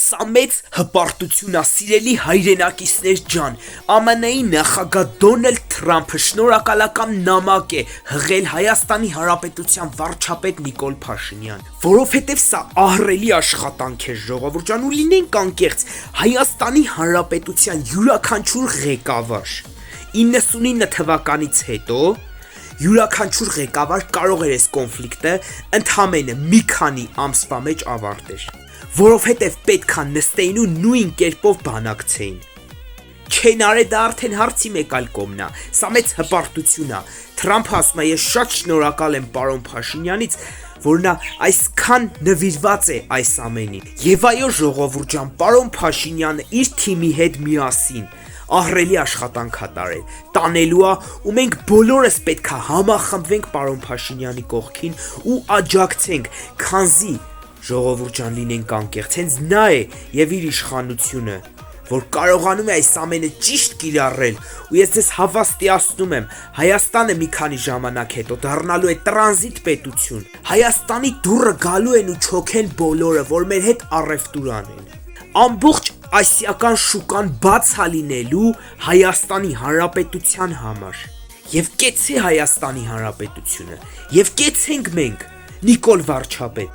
Սա մեծ հպարտություն է, սիրելի հայրենակիցներ ջան, ԱՄՆ-ի նախագահ Դոնալդ Թրամփը շնորհակալական նամակ է հղել Հայաստանի Հանրապետության վարչապետ Նիկոլ Փաշինյան, որովհետև սա ահռելի աշխատանք է, ժողովուրդ ջան, ու լինենք անկեղծ, Հայաստանի Հանրապետության յուրաքանչյուր ղեկավար 99 թվականից հետո յուրաքանչյուր ղեկավար կարող էր այս կոնֆլիկտը ընդամենը մի քանի ամսվա մեջ ավարտել, որովհետև պետք է նստեին ու նույն կերպով բանակցեին։ Չեն արել դա արդեն հարցի մեկ այլ կողմն է, սա մեծ հպարտություն է։ Թրամփը ասում է, ես շատ շնորհակալ եմ պարոն Փաշինյանից, որ նա այսքան նվիրված է այս ամենին։ Եվ այո, ժողովուրդ ջան, պարոն Փաշինյանը իր թիմի հետ միասին ահռելի աշխատանք է տարել, տանելու է, ու մենք բոլորս պետք է համախմբվենք պարոն Փաշինյանի կողքին ու աջակցենք, քանզի ժողովուրդ ջան, լինենք անկեղծ, հենց նա է եւ իր իշխանությունը, որ կարողանում է այս ամենը ճիշտ կիրառել, ու ես ձեզ հավաստիացնում եմ, Հայաստանը մի քանի ժամանակ հետո դառնալու է տրանզիտ պետություն։ Հայաստանի դուռը գալու են ու չոքեն բոլորը, որ մեր հետ առևտուր անեն։ Ամբողջ ասիական շուկան բաց է լինելու Հայաստանի Հանրապետության համար։ Եվ կեցե Հայաստանի Հանրապետությունը, եւ կեցենք մենք, Նիկոլ վարչապետ։